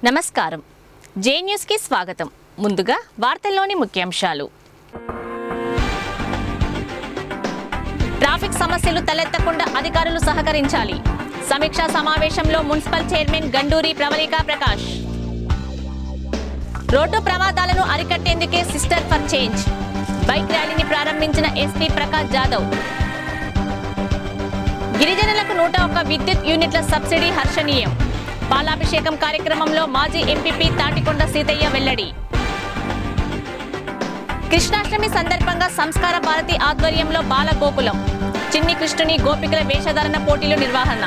నమస్కారం జే న్యూస్ కి స్వాగతం ముందుగా వార్తల్లోని ముఖ్యాంశాలు ట్రాఫిక్ సమస్యలు తలెత్తకుండా అధికారులు సహకరించాలి సమీక్షా సమావేశంలో municipal chairman Ganduri Pravalika Prakash road ప్రమాదాలను అరికట్టేందుకే సిస్టర్ ఫర్ చేంజ్ బైక్ ర్యాలీని ప్రారంభించిన ఎస్పీ ప్రకాష్ జాదవ్ గిరిజనులకు 101 విద్యుత్ యూనిట్ల సబ్సిడీ హర్షణీయం పాలాభిషేకం కార్యక్రమంలో మాజీ ఎంపీపీ తాటికొండ సీతయ్య వెల్లడి కృష్ణాష్టమి సందర్భంగా సంస్కార భారతి ఆధ్వర్యంలో బాల గోకులం చిన్ని కృష్ణుని గోపికల వేషధారణ పోటీలు నిర్వహణ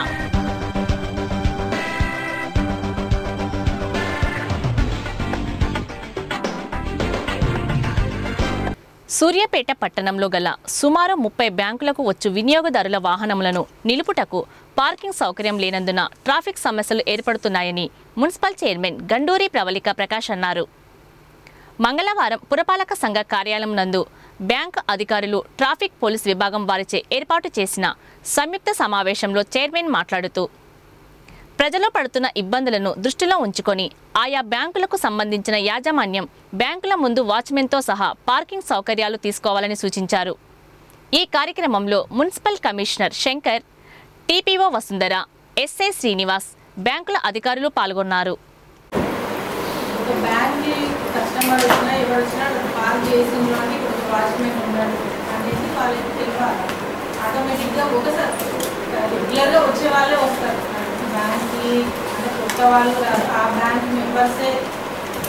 సూర్యాపేట పట్టణంలో గల సుమారు 30 బ్యాంకులకు వచ్చు వినియోగదారుల వాహనములను నిలుపుటకు పార్కింగ్ సౌకర్యం లేనందున ట్రాఫిక్ సమస్యలు ఏర్పడుతున్నాయని మున్సిపల్ చైర్మన్ గండూరి ప్రవళిక ప్రకాష్ అన్నారు. మంగళవారం పురపాలక సంఘ కార్యాలయం నందు బ్యాంకు అధికారులు ట్రాఫిక్ పోలీస్ విభాగం వారిచే ఏర్పాటు చేసిన సంయుక్త సమావేశంలో చైర్మన్ మాట్లాడుతూ ప్రజలు పడుతున్న ఇబ్బందులను దృష్టిలో ఉంచుకొని ఆయా బ్యాంకులకు సంబంధించిన యాజమాన్యం బ్యాంకుల ముందు వాచ్మెన్తో సహా పార్కింగ్ సౌకర్యాలు తీసుకోవాలని సూచించారు. ఈ కార్యక్రమంలో municipal commissioner Shankar, TPO Vasundhara, SI Srinivas, బ్యాంకుల అధికారులు పాల్గొన్నారు. బ్యాంక్కి అంటే కొత్త వాళ్ళు ఆ బ్యాంక్ మెంబర్సే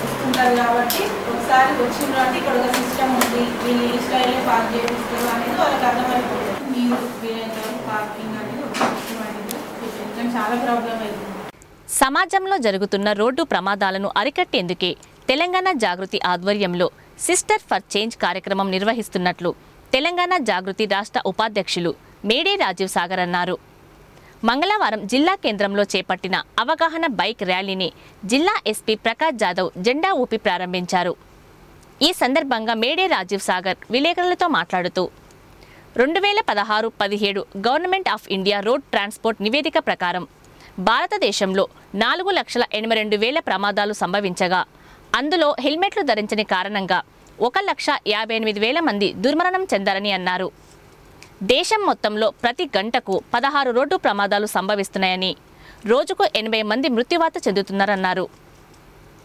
వస్తుంటారు కాబట్టి ఒకసారి వచ్చిండ్రు అంటే ఇక్కడ ఒక సిస్టమ్ ఉంది, వీళ్ళు ఈ స్టైల్లో పార్క్ చేపిస్తారు అనేది వాళ్ళకి అర్థమైపోతుంది. మీరు పార్కింగ్ అనేది ఒక సిస్టమ్ అనేది చాలా ప్రాబ్లం అవుతుంది. సమాజంలో జరుగుతున్న రోడ్డు ప్రమాదాలను అరికట్టేందుకే తెలంగాణ జాగృతి ఆధ్వర్యంలో సిస్టర్ ఫర్ చేంజ్ కార్యక్రమం నిర్వహిస్తున్నట్లు తెలంగాణ జాగృతి రాష్ట్ర ఉపాధ్యక్షులు మేడే రాజీవ్ సాగర్ అన్నారు. మంగళవారం జిల్లా కేంద్రంలో చేపట్టిన అవగాహన బైక్ ర్యాలీని జిల్లా ఎస్పీ ప్రకాష్ జాదవ్ జెండా ఊపి ప్రారంభించారు. ఈ సందర్భంగా మేడే రాజీవ్ సాగర్ విలేకరులతో మాట్లాడుతూ 2016-17 government of India road transport నివేదిక ప్రకారం భారతదేశంలో 4,82,000 ప్రమాదాలు సంభవించగా అందులో హెల్మెట్లు ధరించని కారణంగా 1,58,000 మంది దుర్మరణం చెందారని అన్నారు. దేశం మొత్తంలో ప్రతి గంటకు 16 రోడ్డు ప్రమాదాలు సంభవిస్తున్నాయని, రోజుకు 80 మంది మృత్యువాత చెందుతున్నారన్నారు.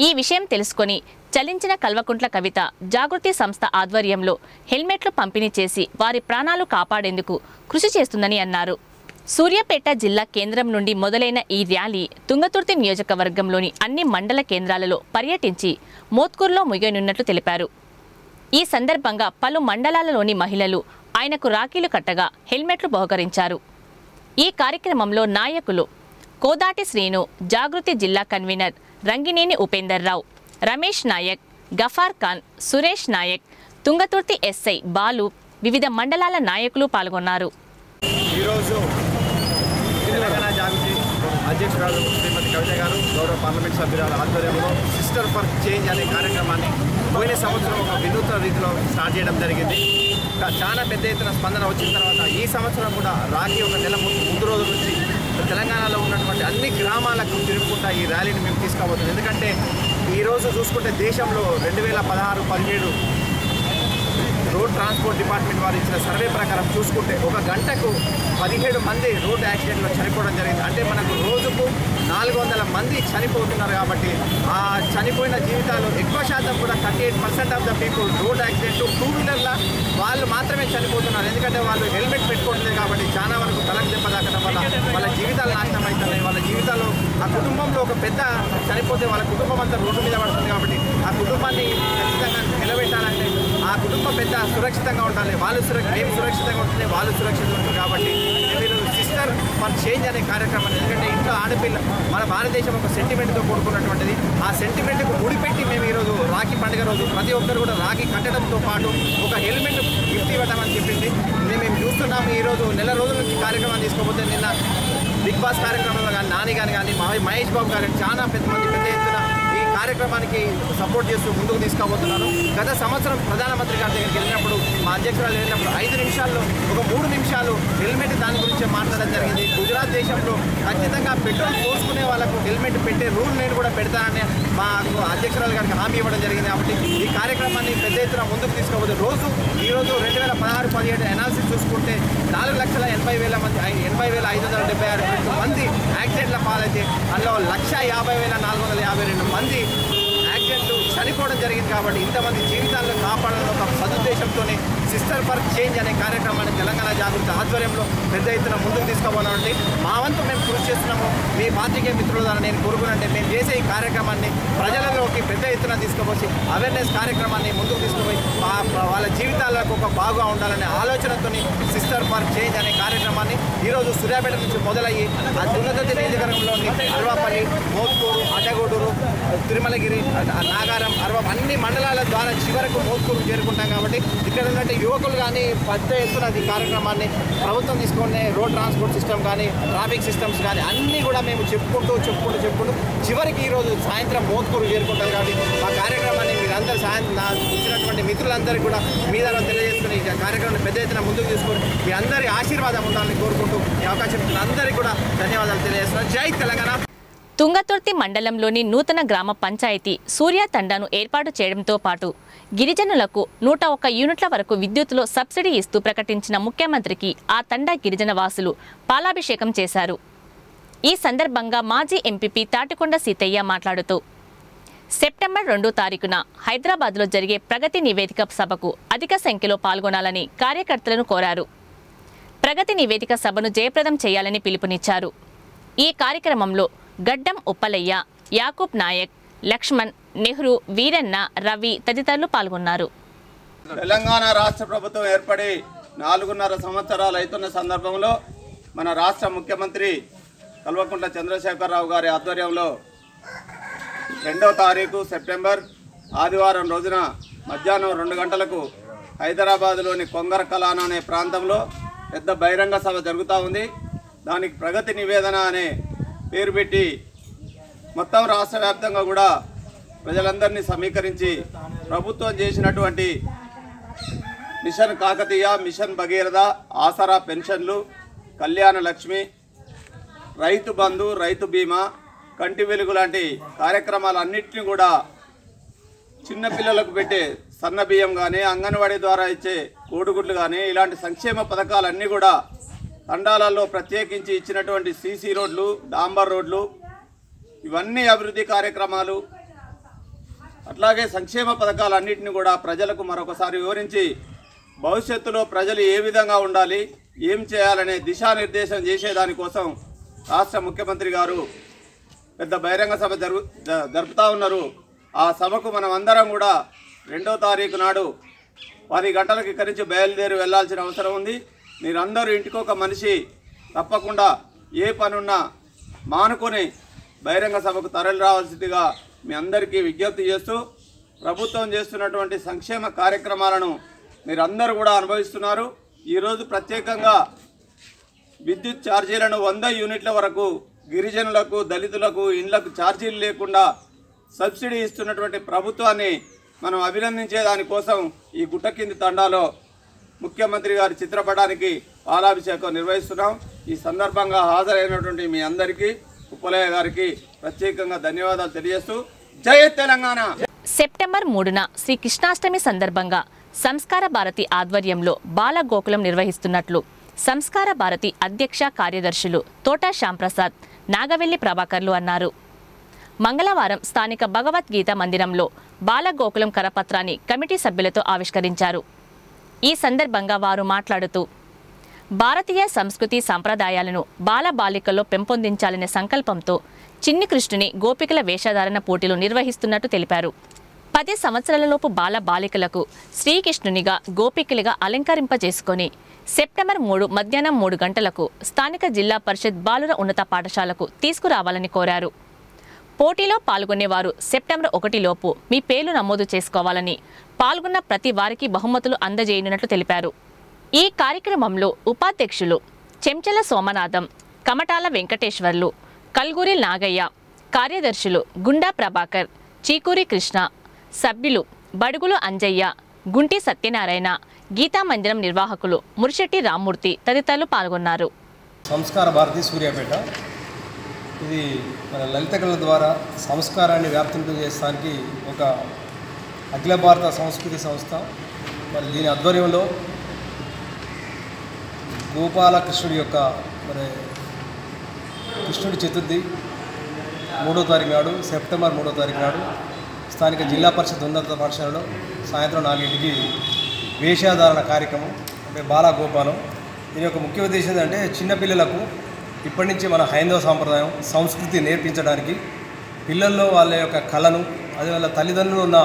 ఈ విషయం తెలుసుకొని చలించిన కల్వకుంట్ల కవిత జాగృతి సంస్థ ఆధ్వర్యంలో హెల్మెట్లు పంపిణీ చేసి వారి ప్రాణాలు కాపాడేందుకు కృషి చేస్తుందని అన్నారు. సూర్యాపేట జిల్లా కేంద్రం నుండి మొదలైన ఈ ర్యాలీ తుంగతుర్తి నియోజకవర్గంలోని అన్ని మండల కేంద్రాలలో పర్యటించి మోత్కూరులో ముగియనున్నట్లు తెలిపారు. ఈ సందర్భంగా పలు మండలాలలోని మహిళలు ఆయనకు రాఖీలు కట్టగా హెల్మెట్లు బహుకరించారు. ఈ కార్యక్రమంలో నాయకులు కోదాటి శ్రీను, జాగృతి జిల్లా కన్వీనర్ రంగినేని ఉపేందర్ రావు, రమేష్ నాయక్, గఫార్ ఖాన్, సురేష్ నాయక్, తుంగతుర్తి ఎస్ఐ బాలు, వివిధ మండలాల నాయకులు పాల్గొన్నారు. తెలంగాణ జాగృతి అధ్యక్షురాలు శ్రీమతి కవిత గారు, గౌరవ పార్లమెంట్ సభ్యురాల ఆధ్వర్యంలో సిస్టర్ ఫర్ చేంజ్ అనే కార్యక్రమాన్ని పోయిన సంవత్సరం ఒక వినూత్న రీతిలో స్టార్ట్ చేయడం జరిగింది. చాలా పెద్ద ఎత్తున స్పందన వచ్చిన తర్వాత ఈ సంవత్సరం కూడా రాఖీ ఒక నెల ముందు రోజు నుంచి తెలంగాణలో ఉన్నటువంటి అన్ని గ్రామాలకు తిరుగుకుంటా ఈ ర్యాలీని మేము తీసుకోబోతున్నాం. ఎందుకంటే ఈరోజు చూసుకుంటే దేశంలో 2016-17 రోడ్ ట్రాన్స్పోర్ట్ డిపార్ట్మెంట్ వారు ఇచ్చిన సర్వే ప్రకారం చూసుకుంటే ఒక గంటకు 17 మంది రోడ్ యాక్సిడెంట్లో చనిపోవడం జరిగింది. అంటే మనకు రోజుకు 400 మంది చనిపోతున్నారు. కాబట్టి ఆ చనిపోయిన జీవితాలు ఎక్కువ శాతం కూడా 38% of the people road accident 2 వీలర్ల వాళ్ళు మాత్రమే చనిపోతున్నారు. ఎందుకంటే వాళ్ళు హెల్మెట్ పెట్టుకోవట్లేదు కాబట్టి చాలా వరకు తలకు దెబ్బ తాకడం వల్ల వాళ్ళ జీవితాలు నాశనం అవుతున్నాయి. వాళ్ళ జీవితాలు ఆ కుటుంబంలో ఒక పెద్ద చనిపోతే వాళ్ళ కుటుంబం అంతా రోడ్డు మీద పడుతుంది. కాబట్టి ఆ కుటుంబాన్ని ఖచ్చితంగా నిలబెట్టాలంటే ఆ కుటుంబం పెద్ద సురక్షితంగా ఉండాలి. మేము సురక్షితంగా ఉంటుంది, వాళ్ళు సురక్షితంగా ఉంటుంది. కాబట్టి మీరు సిస్టర్ ఫర్ చేంజ్ అనే కార్యక్రమం, ఎందుకంటే ఇంట్లో ఆడపిల్ల మన భారతదేశం ఒక సెంటిమెంట్తో కూడుకున్నటువంటిది. ఆ సెంటిమెంట్కు ముడిపెట్టి మేము ఈరోజు రాఖీ పండుగ రోజు ప్రతి ఒక్కరు కూడా రాఖీ కట్టడంతో పాటు ఒక హెల్మెట్ గిఫ్ట్ ఇవ్వడం అని చెప్పింది. మేము చూస్తున్నాము. ఈరోజు నెల రోజుల నుంచి కార్యక్రమం తీసుకోకపోతే నిన్న బిగ్ బాస్ కార్యక్రమంలో కానీ నాని కానీ మహేష్ బాబు గారు చాలా పెద్ద ఎత్తున ఈ కార్యక్రమానికి సపోర్ట్ చేస్తూ ముందుకు తీసుకుపోతున్నాను. గత సంవత్సరం ప్రధానమంత్రి గారి దగ్గరికి వెళ్ళినప్పుడు మా అధ్యక్షురాలు వెళ్ళినప్పుడు 5 నిమిషాల్లో ఒక 3 నిమిషాలు హెల్మెట్ దాని గురించి మాట్లాడడం జరిగింది. గుజరాత్ దేశంలో ఖచ్చితంగా పెట్రోల్ పోసుకునే వాళ్ళకు హెల్మెట్ పెట్టే రూల్ నేను కూడా పెడతానని మా అధ్యక్షురాలు గారికి హామీ ఇవ్వడం జరిగింది. కాబట్టి ఈ కార్యక్రమాన్ని పెద్ద ఎత్తున ముందుకు తీసుకుపోతే ఈరోజు 2016-17 అనాలిసిస్ చూసుకుంటే 4,80,576 మంది యాక్సిడెంట్ల పాలైతే అందులో 1,50,452 మంది యాక్సిడెంట్లు చనిపోవడం జరిగింది. కాబట్టి ఇంతమంది జీవితాలను కాపాడాలని ఒక సదుద్దేశంతోనే సిస్టర్ ఫర్ చేంజ్ అనే కార్యక్రమాన్ని తెలంగాణ జాగృతి ఆధ్వర్యంలో పెద్ద ఎత్తున ముందుకు తీసుకోవాలంటే మా వంతు మేము కృషి చేస్తున్నాము. మీ పార్టీకే మిత్రుల ద్వారా నేను కోరుకునంటే మేము చేసే ఈ కార్యక్రమాన్ని ప్రజలలోకి పెద్ద ఎత్తున తీసుకుపోయి అవేర్నెస్ కార్యక్రమాన్ని ముందుకు తీసుకుపోయి వాళ్ళ జీవితాలకు ఒక బాగా ఉండాలనే ఆలోచనతో సిస్టర్ ఫర్ చేంజ్ అనే కార్యక్రమాన్ని ఈరోజు సూర్యాపేట నుంచి మొదలయ్యి ఆ దున్నదతి నియోజకవర్గంలోని అల్వాపల్లి, మోత్కూరు, అడ్డగూడూరు, తిరుమలగిరి, నాగారం, అరవం అన్ని మండలాల ద్వారా చివరకు మోత్కూరు చేరుకుంటాం. కాబట్టి ఇక్కడ ఉన్నట్టు యువకులు కానీ పెద్ద ఎత్తున ఈ కార్యక్రమాన్ని ప్రభుత్వం తీసుకునే రోడ్ ట్రాన్స్పోర్ట్ సిస్టమ్ కానీ ట్రాఫిక్ సిస్టమ్స్ కానీ అన్నీ కూడా మేము చెప్పుకుంటూ చివరికి ఈరోజు సాయంత్రం మోత్కూరు చేరుకుంటాం. కాబట్టి మా కార్యక్రమాన్ని మీరందరూ ఇచ్చినటువంటి మిత్రులందరికీ కూడా మీ ద్వారా తెలియజేసుకుని ఈ కార్యక్రమాన్ని పెద్ద ఎత్తున ముందుకు తీసుకొని మీ అందరి ఆశీర్వాదం ఉండాలని కోరుకుంటూ ఈ అవకాశం అందరికీ కూడా ధన్యవాదాలు తెలియజేస్తున్నాను. జై తెలంగాణ. తుంగతుర్తి మండలంలోని నూతన గ్రామ పంచాయతీ సూర్య తండాను ఏర్పాటు చేయడంతో పాటు గిరిజనులకు 101 యూనిట్ల వరకు విద్యుత్తులో సబ్సిడీ ఇస్తూ ప్రకటించిన ముఖ్యమంత్రికి ఆ తండా గిరిజన వాసులు పాలాభిషేకం చేశారు. ఈ సందర్భంగా మాజీ ఎంపీపీ తాటికొండ సీతయ్య మాట్లాడుతూ సెప్టెంబర్ 2వ తారీఖున హైదరాబాద్లో జరిగే ప్రగతి నివేదిక సభకు అధిక సంఖ్యలో పాల్గొనాలని కార్యకర్తలను కోరారు. ప్రగతి నివేదిక సభను జయప్రదం చేయాలని పిలుపునిచ్చారు. ఈ కార్యక్రమంలో గడ్డం ఉప్పలయ్య, యాకూబ్ నాయక్, లక్ష్మణ్, నెహ్రూ, వీరన్న, రవి తదితరులు పాల్గొన్నారు. తెలంగాణ రాష్ట్ర ప్రభుత్వం ఏర్పడి 4.5 సంవత్సరాలు అవుతున్న సందర్భంలో మన రాష్ట్ర ముఖ్యమంత్రి కల్వకుంట్ల చంద్రశేఖరరావు గారి ఆధ్వర్యంలో 2వ తారీఖు సెప్టెంబర్ ఆదివారం రోజున మధ్యాహ్నం 2 గంటలకు హైదరాబాద్లోని కొంగర కలాన్ అనే ప్రాంతంలో పెద్ద బహిరంగ సభ జరుగుతూ ఉంది. దానికి ప్రగతి నివేదన అనే పేరు పెట్టి మొత్తం రాష్ట్ర వ్యాప్తంగా కూడా ప్రజలందరినీ సమీకరించి ప్రభుత్వం చేసినటువంటి మిషన్ కాకతీయ, మిషన్ భగీరథ, ఆసరా పెన్షన్లు, కళ్యాణ లక్ష్మి, రైతు బంధు, రైతు బీమా, కంటి వెలుగు లాంటి కార్యక్రమాలన్నింటినీ కూడా చిన్నపిల్లలకు పెట్టే సన్న బియ్యం కానీ అంగన్వాడీ ద్వారా ఇచ్చే కోడిగుడ్లు కానీ ఇలాంటి సంక్షేమ పథకాలన్నీ కూడా తండాలలో ప్రత్యేకించి ఇచ్చినటువంటి సీసీ రోడ్లు, డాంబర్ రోడ్లు, ఇవన్నీ అభివృద్ధి కార్యక్రమాలు, అట్లాగే సంక్షేమ పథకాలన్నింటినీ కూడా ప్రజలకు మరొకసారి వివరించి భవిష్యత్తులో ప్రజలు ఏ విధంగా ఉండాలి, ఏం చేయాలనే దిశానిర్దేశం చేసేదానికోసం రాష్ట్ర ముఖ్యమంత్రి గారు పెద్ద బహిరంగ సభ జరుపుతూ ఉన్నారు. ఆ సభకు మనం అందరం కూడా 2వ తారీఖు నాడు 10 గంటలకు ఇక్కడి నుంచి బయలుదేరి వెళ్లాల్సిన అవసరం ఉంది. మీరందరూ ఇంటికొక మనిషి తప్పకుండా ఏ పనున్నా మానుకొని బహిరంగ సభకు తరలి రావాల్సిందిగా మీ అందరికీ విజ్ఞప్తి చేస్తూ, ప్రభుత్వం చేస్తున్నటువంటి సంక్షేమ కార్యక్రమాలను మీరందరూ కూడా అనుభవిస్తున్నారు. ఈరోజు ప్రత్యేకంగా విద్యుత్ ఛార్జీలను 100 యూనిట్ల వరకు గిరిజనులకు, దళితులకు ఇండ్లకు ఛార్జీలు లేకుండా సబ్సిడీ ఇస్తున్నటువంటి ప్రభుత్వాన్ని మనం అభినందించే దానికోసం ఈ గుట్టకింది తండాలో ముఖ్యమంత్రి గారి చిత్రపటానికి పాలాభిషేకం నిర్వహిస్తున్నాం. ఈ సందర్భంగా హాజరైనటువంటి మీ అందరికీ, ఉప్పలయ్య గారికి ప్రత్యేకంగా ధన్యవాదాలు తెలియజేస్తూ జై తెలంగాణ. సెప్టెంబర్ 3న శ్రీ కృష్ణాష్టమి సందర్భంగా సంస్కార భారతి ఆధ్వర్యంలో బాల గోకులం నిర్వహిస్తున్నట్లు సంస్కార భారతి అధ్యక్ష కార్యదర్శులు తోటా శ్యాంప్రసాద్, నాగవెల్లి ప్రభాకర్లు అన్నారు. మంగళవారం స్థానిక భగవద్గీత మందిరంలో బాల గోకులం కరపత్రాన్ని కమిటీ సభ్యులతో ఆవిష్కరించారు. ఈ సందర్భంగా వారు మాట్లాడుతూ భారతీయ సంస్కృతి సంప్రదాయాలను బాల బాలికల్లో పెంపొందించాలనే సంకల్పంతో చిన్ని కృష్ణుని గోపికల వేషధారణ పోటీలు నిర్వహిస్తున్నట్టు తెలిపారు. 10 సంవత్సరాలలోపు బాల బాలికలకు శ్రీకృష్ణునిగా గోపికలుగా అలంకరింపజేసుకొని సెప్టెంబర్ 3 మధ్యాహ్నం 3 గంటలకు స్థానిక జిల్లా పరిషత్ బాలుర ఉన్నత పాఠశాలకు తీసుకురావాలని కోరారు. పోటీలో పాల్గొనేవారు సెప్టెంబర్ 1 లోపు మీ పేర్లు నమోదు చేసుకోవాలని, పాల్గొన్న ప్రతి వారికి బహుమతులు అందజేయనున్నట్లు తెలిపారు. ఈ కార్యక్రమంలో ఉపాధ్యక్షులు చెంచల సోమనాథం, కమటాల వెంకటేశ్వర్లు, కల్గూరి నాగయ్య, కార్యదర్శులు గుండా ప్రభాకర్, చీకూరి కృష్ణ, సభ్యులు బడుగులు అంజయ్య, గుంటి సత్యనారాయణ, గీతా మందిరం నిర్వాహకులు మురిశెట్టి రామ్మూర్తి తదితరులు పాల్గొన్నారు. సంస్కార భారతి సూర్యాపేట ఇది మన లలిత కళల ద్వారా సంస్కారాన్ని వ్యాప్తింపజేయడానికి ఒక అఖిల భారత సంస్కృతి సంస్థ. మరి దీని ఆధ్వర్యంలో గోపాలకృష్ణుడి యొక్క మరి కృష్ణుడి చతుర్థి 3వ తారీఖు నాడు, సెప్టెంబర్ 3వ తారీఖు నాడు స్థానిక జిల్లా పరిషత్ ఉన్నత పాఠశాలలో సాయంత్రం 4ంటికి వేషధారణ కార్యక్రమం, అంటే బాలగోపాలం. దీని యొక్క ముఖ్య ఉద్దేశం ఏంటంటే చిన్నపిల్లలకు ఇప్పటి నుంచి మన హైందవ సాంప్రదాయం సంస్కృతి నేర్పించడానికి, పిల్లల్లో వాళ్ళ యొక్క కళను, అదే వాళ్ళ తల్లిదండ్రులు ఉన్న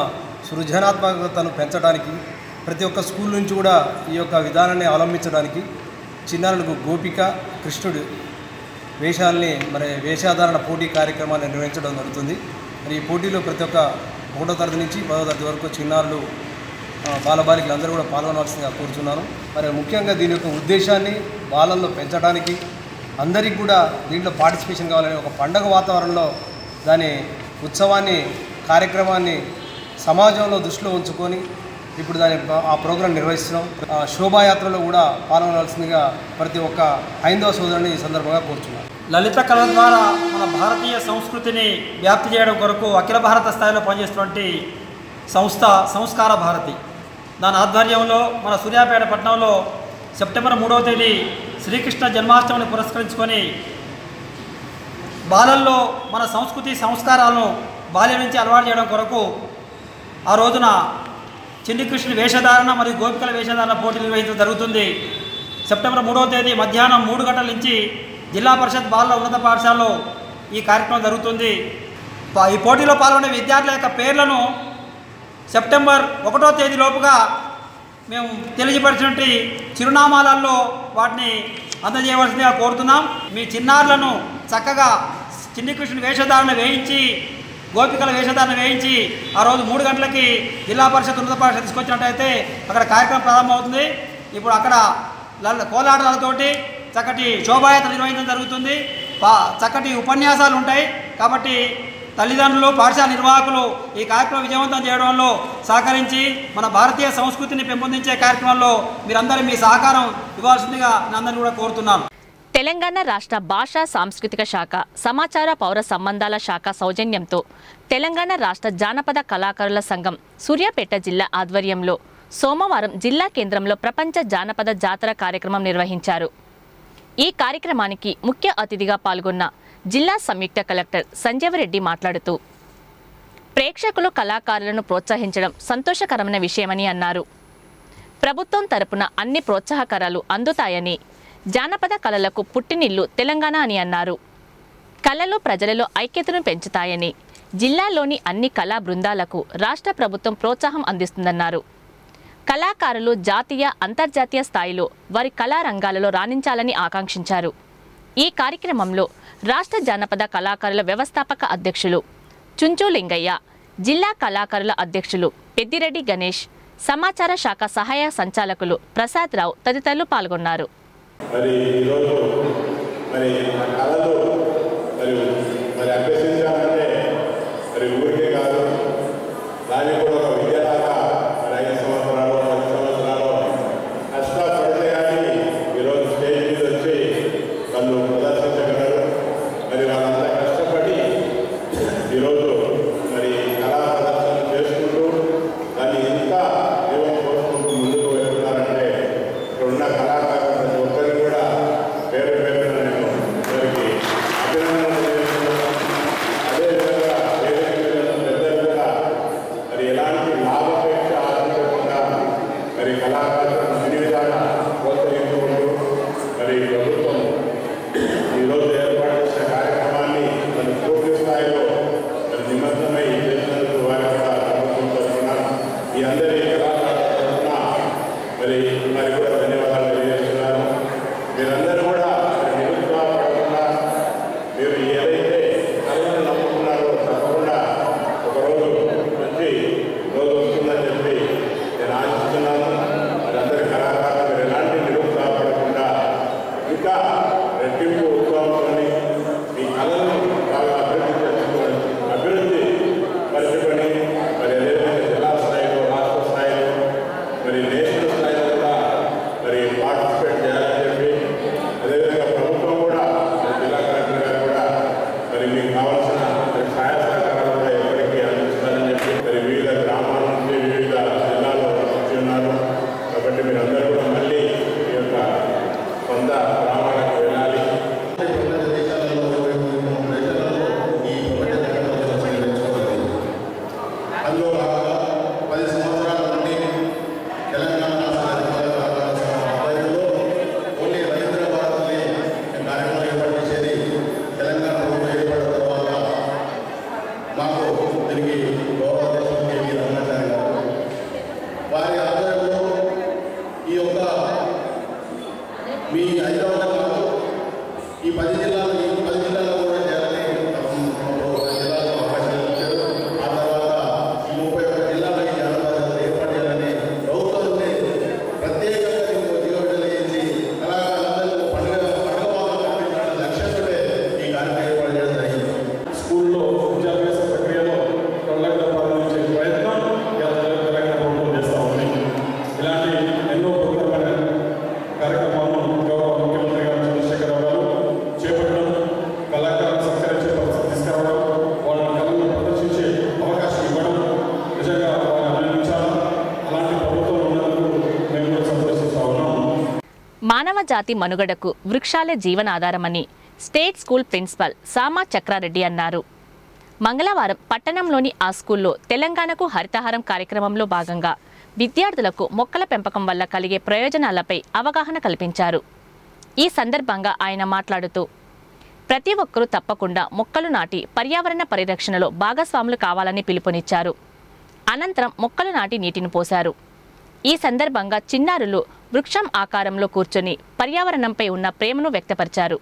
సృజనాత్మకతను పెంచడానికి, ప్రతి ఒక్క స్కూల్ నుంచి కూడా ఈ యొక్క విధానాన్ని అవలంబించడానికి చిన్నారులకు గోపిక కృష్ణుడు వేషాలని మరి వేషాధారణ పోటీ కార్యక్రమాన్ని నిర్వహించడం జరుగుతుంది. మరి ఈ పోటీలో ప్రతి ఒక్క 1వ తరగతి నుంచి 10వ తరగతి వరకు చిన్నారులు బాలబాలికలు అందరూ కూడా పాల్గొనవలసిందిగా కోరుచున్నాను. మరి ముఖ్యంగా దీని యొక్క ఉద్దేశాన్ని బాలల్లో పెంచడానికి, అందరికీ కూడా దీంట్లో పార్టిసిపేషన్ కావాలని ఒక పండగ వాతావరణంలో దాని ఉత్సవాన్ని కార్యక్రమాన్ని సమాజంలో దృష్టిలో ఉంచుకొని ఇప్పుడు ఆ ప్రోగ్రాం నిర్వహిస్తున్నాం. శోభాయాత్రలో కూడా పాల్గొనవలసిందిగా ప్రతి ఒక్క హైందవ సోదరుని ఈ సందర్భంగా కోరుచున్నాను. లలిత కళల ద్వారా మన భారతీయ సంస్కృతిని వ్యాప్తి చేయడం కొరకు అఖిల భారత స్థాయిలో పనిచేస్తున్నటువంటి సంస్థ సంస్కార భారతి. దాని ఆధ్వర్యంలో మన సూర్యాపేట పట్టణంలో సెప్టెంబర్ 3వ తేదీ శ్రీకృష్ణ జన్మాష్టమిని పురస్కరించుకొని బాలల్లో మన సంస్కృతి సంస్కారాలను బాల్యం నుంచి అలవాటు చేయడం కొరకు ఆ రోజున చిన్ని కృష్ణుడి వేషధారణ మరియు గోపికల వేషధారణ పోటీలు నిర్వహించడం జరుగుతుంది. సెప్టెంబర్ 3వ తేదీ మధ్యాహ్నం 3 గంటల నుంచి జిల్లా పరిషత్ బాలల ఉన్నత పాఠశాలలో ఈ కార్యక్రమం జరుగుతుంది. ఈ పోటీలో పాల్గొనే విద్యార్థుల యొక్క పేర్లను సెప్టెంబర్ 1వ తేదీ లోపుగా మేము తెలియజేపరిచినటువంటి చిరునామాలలో వాటిని అందజేయవలసిందిగా కోరుతున్నాం. మీ చిన్నారులను చక్కగా చిన్ని కృష్ణుడి వేషధారణ వేయించి, గోపికల వేషధారణ వేయించి ఆ రోజు 3 గంటలకి జిల్లా పరిషత్ ఉన్నత పాఠశాల తీసుకొచ్చినట్టయితే అక్కడ కార్యక్రమం ప్రారంభమవుతుంది. ఇప్పుడు అక్కడ కోలాటాలతోటి చక్కటి శోభాయాత్ర నిర్వహించడం జరుగుతుంది. చక్కటి ఉపన్యాసాలు ఉంటాయి. కాబట్టి తల్లిదండ్రులు, పాఠశాల నిర్వాహకులు ఈ కార్యక్రమం విజయవంతం చేయడంలో సహకరించి మన భారతీయ సంస్కృతిని పెంపొందించే కార్యక్రమంలో మీరందరూ మీ సహకారం ఇవ్వాల్సిందిగా అందరినీ కూడా కోరుతున్నాను. తెలంగాణ రాష్ట్ర భాషా సాంస్కృతిక శాఖ, సమాచార పౌర సంబంధాల శాఖ సౌజన్యంతో తెలంగాణ రాష్ట్ర జానపద కళాకారుల సంఘం సూర్యాపేట జిల్లా ఆధ్వర్యంలో సోమవారం జిల్లా కేంద్రంలో ప్రపంచ జానపద జాతర కార్యక్రమం నిర్వహించారు. ఈ కార్యక్రమానికి ముఖ్య అతిథిగా పాల్గొన్న జిల్లా సంయుక్త కలెక్టర్ సంజీవరెడ్డి మాట్లాడుతూ, ప్రేక్షకులు కళాకారులను ప్రోత్సహించడం సంతోషకరమైన విషయమని అన్నారు. ప్రభుత్వం తరపున అన్ని ప్రోత్సాహకారాలు అందుతాయని, జానపద కళలకు పుట్టినిల్లు తెలంగాణ అని అన్నారు. కళలు ప్రజలలో ఐక్యతను పెంచుతాయని, జిల్లాలోని అన్ని కళా బృందాలకు రాష్ట్ర ప్రభుత్వం ప్రోత్సాహం అందిస్తుందన్నారు. కళాకారులు జాతీయ, అంతర్జాతీయ స్థాయిలో వారి కళారంగాలలో రాణించాలని ఆకాంక్షించారు. ఈ కార్యక్రమంలో రాష్ట్ర జానపద కళాకారుల వ్యవస్థాపక అధ్యక్షులు చుంచు లింగయ్య, జిల్లా కళాకారుల అధ్యక్షులు పెద్దిరెడ్డి గణేష్, సమాచార శాఖ సహాయ సంచాలకులు ప్రసాద్ రావు తదితరులు పాల్గొన్నారు. మాకు తిరిగి గౌరవాధ్యక్షులు కేవీ రంగాచారి గారు వారి ఆధ్వర్యంలో ఈ యొక్క మీ 5వ కాదు ఈ 10 జిల్లాలు కూడా చేయాలని జిల్లాలో అవకాశం ఇచ్చారు. ఆ తర్వాత ఈ 31 జిల్లాలకి జానపదాలు ఏర్పాటు చేయాలని ప్రభుత్వం నుండి ప్రత్యేకంగా ఉద్యోగాలు వేసి కళాకారులందరూ పండుగ వాతావరణం లక్ష్యంతో ఈ కార్యక్రమం ఏర్పాటు చేయడం జరిగింది. స్కూల్లో విద్యాభ్యాస ప్రక్రియలో కళ్ళకు పాల్గొనే ప్రయత్నం తెలంగాణ ప్రభుత్వం చేస్తూ ఉంది. ఇలాంటి ఎన్నో ప్రోగ్రామ్ల కార్యక్రమాలను గౌరవ ముఖ్యమంత్రి గారు చంద్రశేఖరరావు గారు చేపట్టడం, కళాకారులను సత్కరించే పరిస్థితి తీసుకురావడం, వాళ్ళ కళలను ప్రదర్శించే అవకాశం ఇవ్వడం నిజంగా వారిని అభినందించాలి. అలాంటి ప్రభుత్వం ఉన్నందుకు మేము కూడా సంతోషిస్తూ ఉన్నాం. మానవ జాతి మనుగడకు వృక్షాలే జీవనాధారమని స్టేట్ స్కూల్ ప్రిన్సిపల్ సామా చక్రారెడ్డి అన్నారు. మంగళవారం పట్టణంలోని ఆ స్కూల్లో తెలంగాణకు హరితహారం కార్యక్రమంలో భాగంగా విద్యార్థులకు మొక్కల పెంపకం వల్ల కలిగే ప్రయోజనాలపై అవగాహన కల్పించారు. ఈ సందర్భంగా ఆయన మాట్లాడుతూ ప్రతి ఒక్కరూ తప్పకుండా మొక్కలు నాటి పర్యావరణ పరిరక్షణలో భాగస్వాములు కావాలని పిలుపునిచ్చారు. అనంతరం మొక్కలు నాటి నీటిని పోశారు. ఈ సందర్భంగా చిన్నారులు వృక్షం ఆకారంలో కూర్చొని పర్యావరణంపై ఉన్న ప్రేమను వ్యక్తపరిచారు.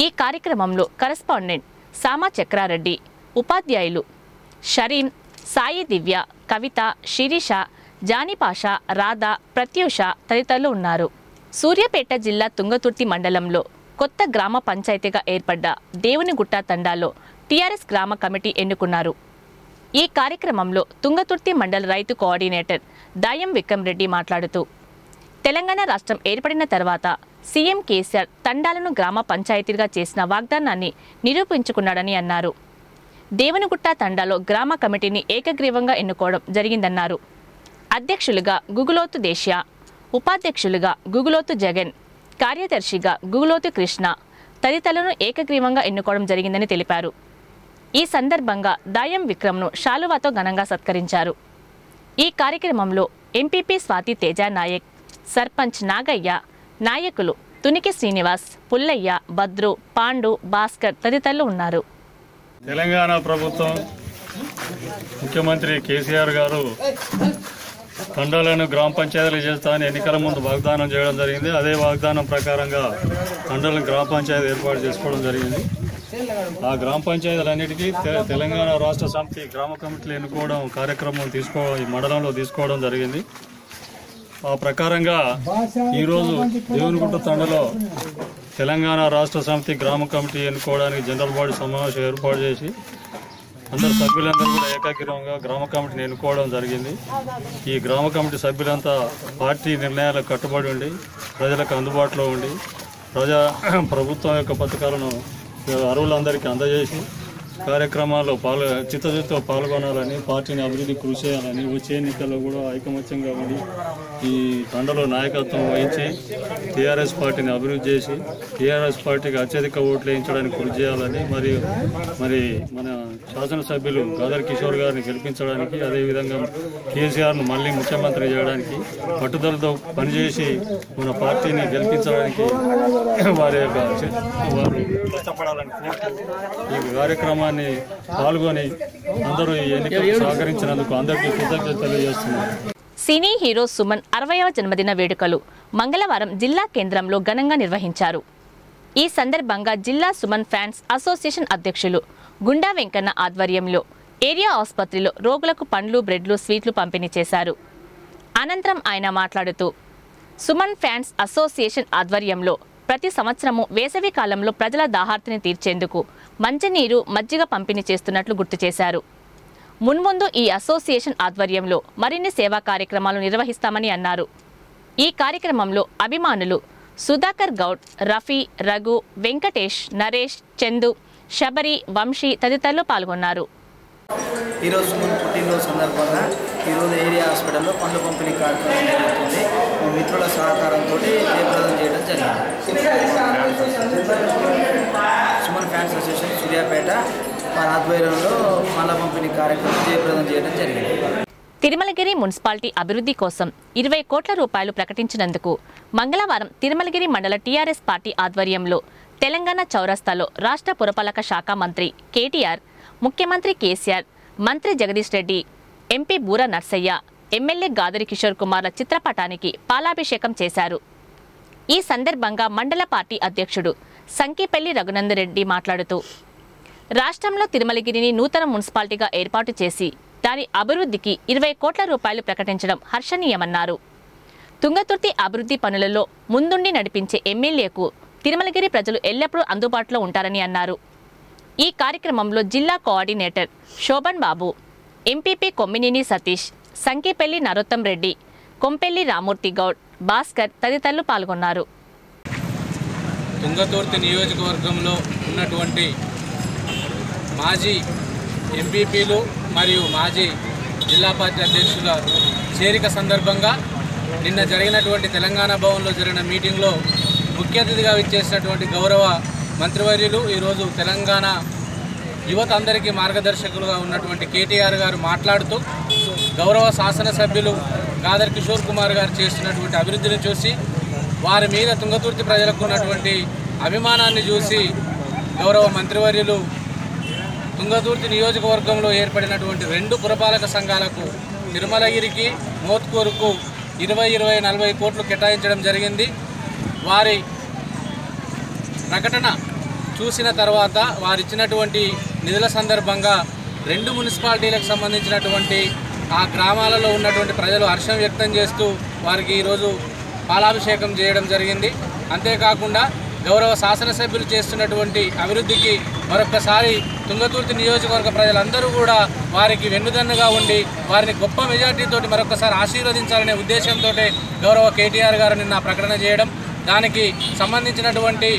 ఈ కార్యక్రమంలో కరెస్పాండెంట్ సామా చక్రారెడ్డి, ఉపాధ్యాయులు షరీం, సాయి దివ్య, కవిత, శిరీష, జానీపాషా, రాధా, ప్రత్యూష తదితరులు ఉన్నారు. సూర్యాపేట జిల్లా తుంగతుర్తి మండలంలో కొత్త గ్రామ పంచాయతీగా ఏర్పడ్డ దేవునిగుట్ట తండాలో టీఆర్ఎస్ గ్రామ కమిటీ ఎన్నుకున్నారు. ఈ కార్యక్రమంలో తుంగతుర్తి మండల రైతు కోఆర్డినేటర్ దాయం విక్రమ్ రెడ్డి మాట్లాడుతూ తెలంగాణ రాష్ట్రం ఏర్పడిన తర్వాత సీఎం కేసీఆర్ తండాలను గ్రామ పంచాయతీగా చేసిన వాగ్దానాన్ని నిరూపించుకున్నాడని అన్నారు. దేవునిగుట్ట తండాలో గ్రామ కమిటీని ఏకగ్రీవంగా ఎన్నుకోవడం జరిగిందన్నారు. అధ్యక్షులుగా గుగులోతు దేశ్యా, ఉపాధ్యక్షులుగా గుగులోతు జగన్, కార్యదర్శిగా గుగులోతు కృష్ణ తదితరులను ఏకగ్రీవంగా ఎన్నుకోవడం జరిగిందని తెలిపారు. ఈ సందర్భంగా దాయం విక్రమ్ను శాలువాతో ఘనంగా సత్కరించారు. ఈ కార్యక్రమంలో ఎంపీపీ స్వాతి తేజ నాయక్, సర్పంచ్ నాగయ్య, నాయకులు తునికి శ్రీనివాస్, పుల్లయ్య, భద్రు, పాండు, భాస్కర్ తదితరులు ఉన్నారు. తెలంగాణ ప్రభుత్వం ముఖ్యమంత్రి కేసీఆర్ గారు తండాలను గ్రామ పంచాయతీలు చేస్తామని ఎన్నికల ముందు వాగ్దానం చేయడం జరిగింది. అదే వాగ్దానం ప్రకారంగా తండాలను గ్రామ పంచాయతీ ఏర్పాటు చేసుకోవడం జరిగింది. ఆ గ్రామ పంచాయతీలన్నిటికీ తెలంగాణ రాష్ట్ర సమితి గ్రామ కమిటీలు ఎన్నుకోవడం కార్యక్రమం ఈ మండలంలో తీసుకోవడం జరిగింది. ఆ ప్రకారంగా ఈరోజు దేవునిగుట్ట తండలో తెలంగాణ రాష్ట్ర సమితి గ్రామ కమిటీ ఎన్నుకోవడానికి జనరల్ బాడీ సమావేశం ఏర్పాటు చేసి అందరు సభ్యులందరూ కూడా ఏకాగ్రీవంగా గ్రామ కమిటీని ఎన్నుకోవడం జరిగింది. ఈ గ్రామ కమిటీ సభ్యులంతా పార్టీ నిర్ణయాలకు కట్టుబడి ఉండి ప్రజలకు అందుబాటులో ఉండి ప్రభుత్వం యొక్క పథకాలను అర్హులందరికీ అందజేసి కార్యక్రమాల్లో చిత్తశుద్ధితో పాల్గొనాలని, పార్టీని అభివృద్ధి కృషి చేయాలని, వచ్చే ఎన్నికల్లో కూడా ఐకమత్యంగా ఉండి ఈ తండలో నాయకత్వం వహించి టీఆర్ఎస్ పార్టీని అభివృద్ధి చేసి టీఆర్ఎస్ పార్టీకి అత్యధిక ఓట్లు వేయించడానికి కృషి చేయాలని, మరి మన శాసనసభ్యులు గాదర్ కిషోర్ గారిని గెలిపించడానికి, అదేవిధంగా కేసీఆర్ను మళ్ళీ ముఖ్యమంత్రి చేయడానికి పట్టుదలతో పనిచేసి మన పార్టీని గెలిపించడానికి వారు కష్టపడాలని ఈ కార్యక్రమాన్ని పాల్గొని అందరూ ఈ ఎన్నికలకు సహకరించినందుకు అందరికీ కృతజ్ఞతలు తెలియజేస్తున్నారు. సినీ హీరో సుమన్ 60వ జన్మదిన వేడుకలు మంగళవారం జిల్లా కేంద్రంలో ఘనంగా నిర్వహించారు. ఈ సందర్భంగా జిల్లా సుమన్ ఫ్యాన్స్ అసోసియేషన్ అధ్యక్షులు గుండా వెంకన్న ఆధ్వర్యంలో ఏరియా ఆసుపత్రిలో రోగులకు పండ్లు, బ్రెడ్లు, స్వీట్లు పంపిణీ చేశారు. అనంతరం ఆయన మాట్లాడుతూ సుమన్ ఫ్యాన్స్ అసోసియేషన్ ఆధ్వర్యంలో ప్రతి సంవత్సరము వేసవి కాలంలో ప్రజల దాహార్తిని తీర్చేందుకు మంచినీరు, మజ్జిగ పంపిణీ చేస్తున్నట్లు గుర్తు చేశారు. మున్ముందు ఈ అసోసియేషన్ ఆధ్వర్యంలో మరిన్ని సేవా కార్యక్రమాలు నిర్వహిస్తామని అన్నారు. ఈ కార్యక్రమంలో అభిమానులు సుధాకర్ గౌడ్, రఫీ, రఘు, వెంకటేష్, నరేష్, చందు, శబరి, వంశీ తదితరులు పాల్గొన్నారు. ఈరోజు సుమన్ పుట్టినరోజు సందర్భంగా ఈరోజు ఏరియా హాస్పిటల్లో పండ్ల పంపిణీ కార్యక్రమం జరుగుతుంది. మిత్రుల సహకారంతో జయప్రదం చేయడం జరిగింది. సుమన్ ఫ్యాన్స్ అసోసియేషన్ సూర్యాపేట వారి ఆధ్వర్యంలో పండ్ల పంపిణీ కార్యక్రమం జయప్రదం చేయడం జరిగింది. తిరుమలగిరి మున్సిపాలిటీ అభివృద్ధి కోసం 20 కోట్ల రూపాయలు ప్రకటించినందుకు మంగళవారం తిరుమలగిరి మండల టీఆర్ఎస్ పార్టీ ఆధ్వర్యంలో తెలంగాణ చౌరస్తాలో రాష్ట్ర పురపాలక శాఖ మంత్రి కేటీఆర్ ముఖ్యమంత్రి కేసీఆర్, మంత్రి జగదీష్ రెడ్డి, ఎంపీ బూర నర్సయ్య, ఎమ్మెల్యే గాదరి కిషోర్ కుమార్ల చిత్రపటానికి పాలాభిషేకం చేశారు. ఈ సందర్భంగా మండల పార్టీ అధ్యక్షుడు సంకిపల్లి రఘునందరెడ్డి మాట్లాడుతూ, రాష్ట్రంలో తిరుమలగిరిని నూతన మున్సిపాలిటీగా ఏర్పాటు చేసి దాని అభివృద్ధికి 20 కోట్ల రూపాయలు ప్రకటించడం హర్షణీయమన్నారు. తుంగతుర్తి అభివృద్ధి పనులలో ముందుండి నడిపించే ఎమ్మెల్యేకు తిరుమలగిరి ప్రజలు ఎల్లప్పుడూ అందుబాటులో ఉంటారని అన్నారు. ఈ కార్యక్రమంలో జిల్లా కోఆర్డినేటర్ శోభన్ బాబు, ఎంపీపీ కొమ్మినేని సతీష్, సంకిపల్లి నరోత్తం రెడ్డి, కొంపెల్లి రామూర్తి గౌడ్, భాస్కర్ తదితరులు పాల్గొన్నారు. తుంగతుర్తి నియోజకవర్గంలో ఉన్నటువంటి మాజీ ఎంపీపీలు మరియు మాజీ జిల్లా పార్టీ అధ్యక్షుల చేరిక సందర్భంగా నిన్న జరిగినటువంటి తెలంగాణ భవన్లో జరిగిన మీటింగ్లో ముఖ్య అతిథిగా విచ్చేసినటువంటి గౌరవ మంత్రివర్యులు, ఈరోజు తెలంగాణ యువత అందరికీ మార్గదర్శకులుగా ఉన్నటువంటి కేటీఆర్ గారు మాట్లాడుతూ గౌరవ శాసనసభ్యులు గాదర్ కిషోర్ కుమార్ గారు చేస్తున్నటువంటి అభివృద్ధిని చూసి వారి మీద తుంగతుర్తి ప్రజలకు ఉన్నటువంటి అభిమానాన్ని చూసి గౌరవ మంత్రివర్యులు తుంగతుర్తి నియోజకవర్గంలో ఏర్పడినటువంటి 2 పురపాలక సంఘాలకు తిరుమలగిరికి, మోత్కూరుకు 20-40 కోట్లు కేటాయించడం జరిగింది. వారి ప్రకటన చూసిన తర్వాత వారిచ్చినటువంటి నిధుల సందర్భంగా 2 మున్సిపాలిటీలకు సంబంధించినటువంటి ఆ గ్రామాలలో ఉన్నటువంటి ప్రజలు హర్షం వ్యక్తం చేస్తూ వారికి ఈరోజు పాలాభిషేకం చేయడం జరిగింది. అంతేకాకుండా గౌరవ శాసనసభ్యులు చేస్తున్నటువంటి అభివృద్ధికి మరొకసారి తుంగతుర్తి నియోజకవర్గ ప్రజలందరూ కూడా వారికి వెన్నుదన్నుగా ఉండి వారిని గొప్ప మెజార్టీతోటి మరొకసారి ఆశీర్వదించాలనే ఉద్దేశంతో గౌరవ కేటీఆర్ గారు నిన్న ప్రకటన చేయడం, దానికి సంబంధించినటువంటి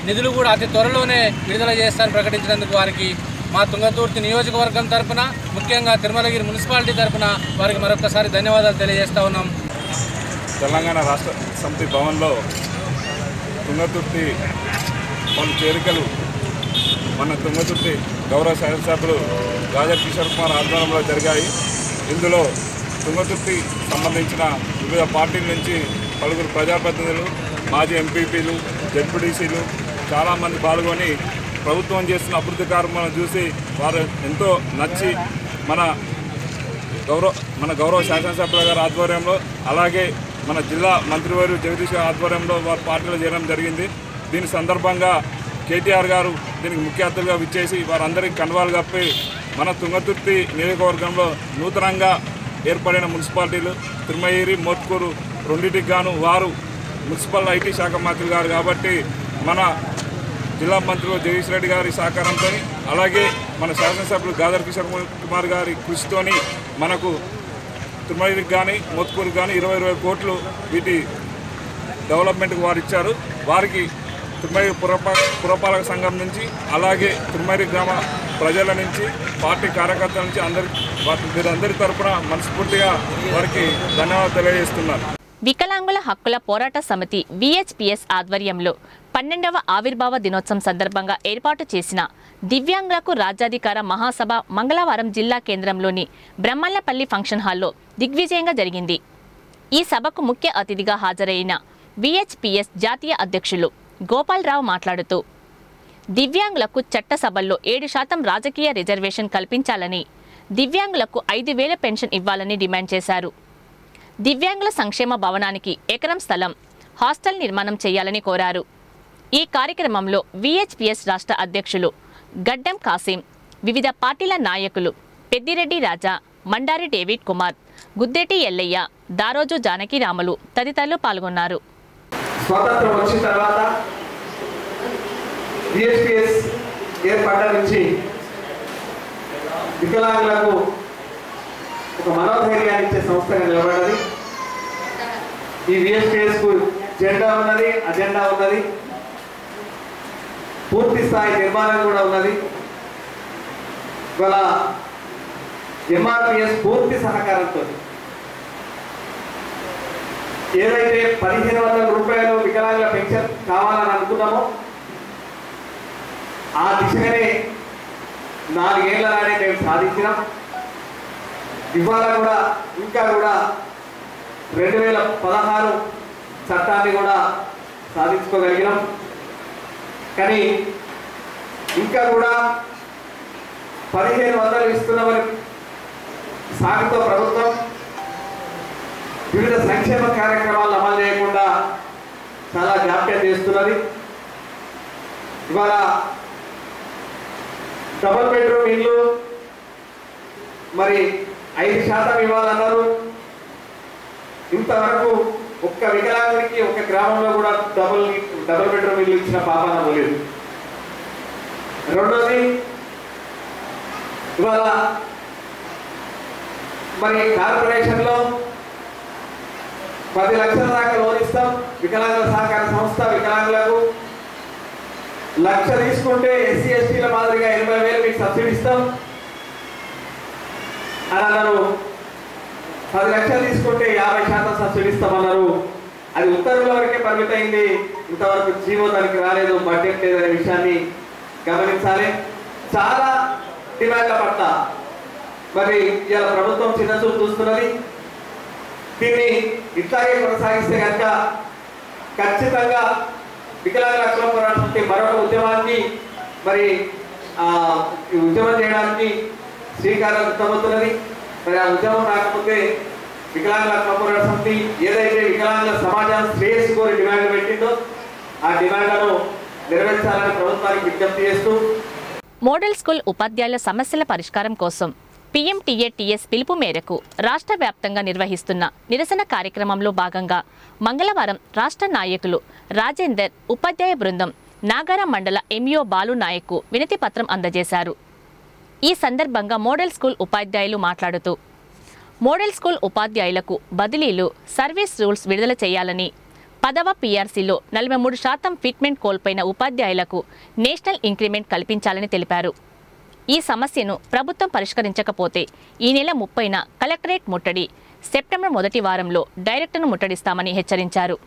నిధులు కూడా అతి త్వరలోనే విడుదల చేస్తారని ప్రకటించినందుకు వారికి మా తుంగతుర్తి నియోజకవర్గం తరఫున, ముఖ్యంగా తిరుమలగిరి మున్సిపాలిటీ తరఫున వారికి మరొకసారి ధన్యవాదాలు తెలియజేస్తూ ఉన్నాం. తెలంగాణ రాష్ట్ర సమితి భవన్లో తుంగతుర్తి పలు చేరికలు మన తుంగతుర్తి గౌరవ శాసనసభ్యులు గాదర్ కిషోర్ కుమార్ ఆధ్వర్యంలో జరిగాయి. ఇందులో తుంగతుర్తి సంబంధించిన వివిధ పార్టీల నుంచి పలువురు ప్రజాప్రతినిధులు, మాజీ ఎంపీపీలు, జెడ్పీటీసీలు చాలామంది పాల్గొని ప్రభుత్వం చేస్తున్న అభివృద్ధి కార్యక్రమాలను చూసి వారు ఎంతో నచ్చి మన గౌరవ శాసనసభ్యుల గారి ఆధ్వర్యంలో, అలాగే మన జిల్లా మంత్రివర్యులు జగదీష్ గారి ఆధ్వర్యంలో వారి పార్టీలో చేరడం జరిగింది. దీని సందర్భంగా కేటీఆర్ గారు దీనికి ముఖ్య అతిథిగా విచ్చేసి వారందరికీ కండువాలు కప్పి మన తుంగతుర్తి నియోజకవర్గంలో నూతనంగా ఏర్పడిన మున్సిపాలిటీలు తిరుమలగిరి, మోత్కూరు రెండింటికి గాను వారు మున్సిపల్ ఐటీ శాఖ మంత్రి గారు కాబట్టి మన జిల్లా మంత్రులు జగదీష్ రెడ్డి గారి సహకారంతో, అలాగే మన శాసనసభ్యులు గాదర్ కిషోర్ కుమార్ గారి కృషితోని మనకు తిరుమలగిరికి కానీ మోత్కూరుకి కానీ 20 కోట్లు వీటి డెవలప్మెంట్కి వారు ఇచ్చారు. వారికి తిరుమలగిరి పురపాలక సంఘం నుంచి, అలాగే తిరుమలగిరి గ్రామ ప్రజల నుంచి, పార్టీ కార్యకర్తల నుంచి వీరందరి తరఫున మనస్ఫూర్తిగా వారికి ధన్యవాదాలు తెలియజేస్తున్నారు. వికలాంగుల హక్కుల పోరాట సమితి VHPS ఆధ్వర్యంలో 12వ ఆవిర్భావ దినోత్సవం సందర్భంగా ఏర్పాటు చేసిన దివ్యాంగులకు రాజ్యాధికార మహాసభ మంగళవారం జిల్లా కేంద్రంలోని బ్రహ్మల్లపల్లి ఫంక్షన్ హాల్లో దిగ్విజయంగా జరిగింది. ఈ సభకు ముఖ్య అతిథిగా హాజరైన VHPS జాతీయ అధ్యక్షులు గోపాలరావు మాట్లాడుతూ, దివ్యాంగులకు చట్టసభల్లో 7% రాజకీయ రిజర్వేషన్ కల్పించాలని, దివ్యాంగులకు 5,000 పెన్షన్ ఇవ్వాలని డిమాండ్ చేశారు. దివ్యాంగుల సంక్షేమ భవనానికి ఎకరం స్థలం, హాస్టల్ నిర్మాణం చేయాలని కోరారు. ఈ కార్యక్రమంలో VHPS రాష్ట్ర అధ్యక్షులు గడ్డం కాసిం, వివిధ పార్టీల నాయకులు పెద్దిరెడ్డి రాజా, మండారి డేవిడ్ కుమార్, గుద్దేటి ఎల్లయ్య, దారోజు జానకిరాములు తదితరులు పాల్గొన్నారు. స్వాతంత్రం వచ్చిన తర్వాత VHPS ఏర్పడ్డ నుంచి వికలాంగులకు ఒక మనోధైర్యాన్ని ఇచ్చే సంస్థగా నిలబడ్డది. ఈ VHPSకు జెండా ఉన్నది, అజెండా ఉన్నది, పూర్తి స్థాయి నిర్మాణం కూడా ఉన్నది. ఇవాళ MRPS పూర్తి సహకారంతో ఏదైతే 1,500 రూపాయలు వికలాంగుల పెన్షన్ కావాలని అనుకున్నామో ఆ దిశగానే 4 ఏళ్ల నాడే మేము సాధించినాం. ఇవాళ కూడా ఇంకా కూడా 2016 చట్టాన్ని కూడా సాధించుకోగలిగినాం. కానీ ఇంకా కూడా 1500 ఇస్తున్నామని సాగుతో ప్రభుత్వం వివిధ సంక్షేమ కార్యక్రమాలను అమలు చేయకుండా చాలా జాప్యం చేస్తున్నది. ఇవాళ డబుల్ బెడ్రూమ్ ఇల్లు మరి 5% ఇవ్వాలన్నారు. ఇంతవరకు ఒక్క వికలాంగుడికి ఒక గ్రామంలో కూడా డబుల్ బెడ్రూమ్ ఇల్లు ఇచ్చిన పాపాన పోలేదు. రెండోది, ఇవాళ మరి కార్పొరేషన్లో 10 లక్షల దాకా లోన్ ఇస్తాం. వికలాంగుల సహకార సంస్థ వికలాంగులకు 1 లక్ష తీసుకుంటే ఎస్సీ ఎస్టీల మాదిరిగా 80,000 మీకు సబ్సిడీ ఇస్తాం అని అన్నారు. 10 లక్షలు తీసుకుంటే 50% సబ్సిడీ ఇస్తామన్నారు. అది ఉత్తర్వుల వరకే పరిమితమైంది. ఇంతవరకు జీవో దానికి రాలేదు, బడ్జెట్ లేదనే విషయాన్ని గమనించాలి. చాలా డిమాండ్ల పట్ల మరి ఇలా ప్రభుత్వం చిన్నచూపు చూస్తున్నది. దీన్ని ఇట్లాగే కొనసాగిస్తే కనుక ఖచ్చితంగా వికలాంగుల హక్కుల పోరాటం మరొక ఉద్యమాన్ని మరి ఉద్యమం చేయడానికి శ్రీకారం చుట్టబోతున్నది. మరి ఆ ఉద్యమం రాకపోతే వికలాంగుల హక్కుల పోరాట సమితి ఏదైతే వికలాంగుల సమాజాన్ని శ్రేయస్సు కోరి డిమాండ్లు పెట్టిందో ఆ డిమాండ్లను నెరవేర్చాలని ప్రభుత్వానికి విజ్ఞప్తి చేస్తూ మోడల్ స్కూల్ ఉపాధ్యాయుల సమస్యల పరిష్కారం కోసం PMTA-TS పిలుపు మేరకు రాష్ట్ర వ్యాప్తంగా నిర్వహిస్తున్న నిరసన కార్యక్రమంలో భాగంగా మంగళవారం రాష్ట్ర నాయకులు రాజేందర్, ఉపాధ్యాయ బృందం నాగారం మండల MO బాలు నాయక్కు వినతి పత్రం అందజేశారు. ఈ సందర్భంగా మోడల్ స్కూల్ ఉపాధ్యాయులు మాట్లాడుతూ మోడల్ స్కూల్ ఉపాధ్యాయులకు బదిలీలు, సర్వీస్ రూల్స్ విడుదల చేయాలని, 10వ PRCలో 43% ఫిట్మెంట్ కోల్పోయిన ఉపాధ్యాయులకు నేషనల్ ఇంక్రిమెంట్ కల్పించాలని తెలిపారు. ఈ సమస్యను ప్రభుత్వం పరిష్కరించకపోతే ఈ నెల 30న కలెక్టరేట్ ముట్టడి, సెప్టెంబర్ మొదటి వారంలో డైరెక్టర్ను ముట్టడిస్తామని హెచ్చరించారు.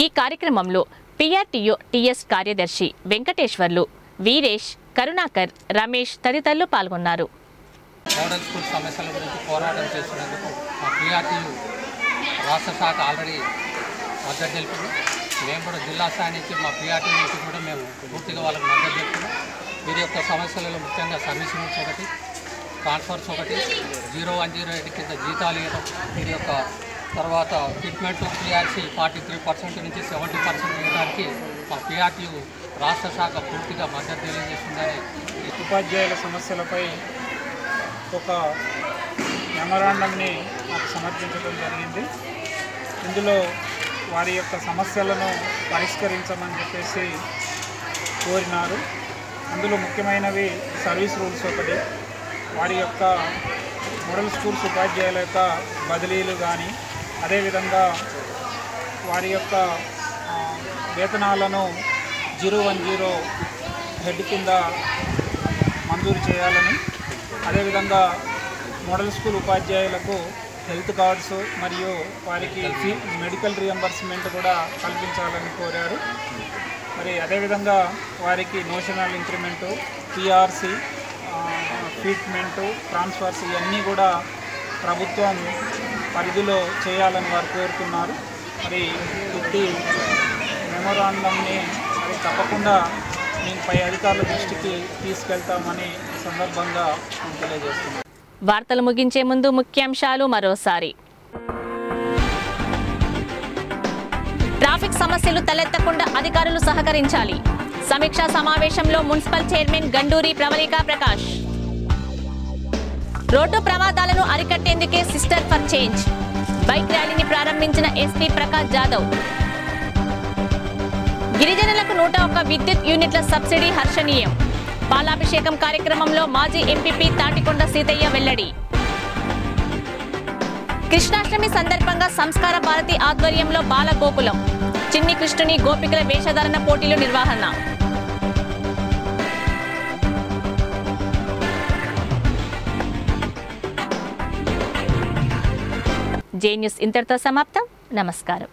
ఈ కార్యక్రమంలో PRTO-TS కార్యదర్శి వెంకటేశ్వర్లు, వీరేష్, కరుణాకర్, రమేష్ తదితరులు పాల్గొన్నారు. మోడల్ స్కూల్ సమస్యల గురించి పోరాటం చేసినందుకు మా PRTO రాష్ట్ర శాఖ ఆల్రెడీ మద్దతు తెలిపింది. మేము కూడా జిల్లా స్థాయి నుంచి మా PRTO నుంచి కూడా మేము పూర్తిగా వాళ్ళకి మద్దతు తెలుపుతున్నాం. వీరి యొక్క సమస్యలలో ముఖ్యంగా సర్వీస్ రూల్స్ ఒకటి, ట్రాన్స్ఫర్స్ ఒకటి, 0108 కింద జీతాలు ఇవ్వడం, వీరి యొక్క తర్వాత ఫిట్మెంట్ PRC 43% నుంచి 70% ఇవ్వడానికి మా PRTO రాష్ట్ర శాఖ పూర్తిగా మద్దతు తెలియజేస్తుందని. ఉపాధ్యాయుల సమస్యలపై ఒక మెమరాండంని నాకు సమర్పించడం జరిగింది. ఇందులో వారి యొక్క సమస్యలను పరిష్కరించమని చెప్పేసి కోరినారు. అందులో ముఖ్యమైనవి సర్వీస్ రూల్స్ ఒకటి, వారి యొక్క మోడల్ స్కూల్స్ ఉపాధ్యాయుల యొక్క బదిలీలు కానీ, అదేవిధంగా వారి యొక్క వేతనాలను 010 హెడ్ కింద మంజూరు చేయాలని, అదేవిధంగా మోడల్ స్కూల్ ఉపాధ్యాయులకు హెల్త్ కార్డ్స్ మరియు వారికి మెడికల్ రియంబర్స్మెంట్ కూడా కల్పించాలని కోరారు. మరి అదేవిధంగా వారికి notional increment, PRC, fitment, transfers ఇవన్నీ కూడా ప్రభుత్వం పరిధిలో చేయాలని వారు కోరుతున్నారు. మరి ఇట్టి మెమోరాండంని మరి తప్పకుండా నేను పై అధికారుల దృష్టికి తీసుకెళ్తామని సందర్భంగా తెలియజేస్తున్నాను. వార్తలు ముగించే ముందు ముఖ్యాంశాలు మరోసారి. ట్రాఫిక్ సమస్యలు తలెత్తకుండా అధికారులు సహకరించాలి. సమీక్షా సమావేశంలో municipal chairman Ganduri Pravalika Prakash. Road ప్రమాదాలను అరికట్టేందుకే సిస్టర్ ఫర్ చేంజ్ బైక్ ర్యాలీని ప్రారంభించిన SP ప్రకాష్ జాదవ్. గిరిజనులకు 101 విద్యుత్ యూనిట్ల సబ్సిడీ హర్షణీయం. పాలాభిషేకం కార్యక్రమంలో మాజీ ఎంపీపీ తాటికొండ సీతయ్య వెల్లడి. కృష్ణాష్టమి సందర్భంగా సంస్కార భారతి ఆధ్వర్యంలో బాల గోకులం, చిన్ని కృష్ణుని గోపికల వేషధారణ పోటీలు నిర్వహణ. జే న్యూస్ ఇంతటితో సమాప్తం. నమస్కారం.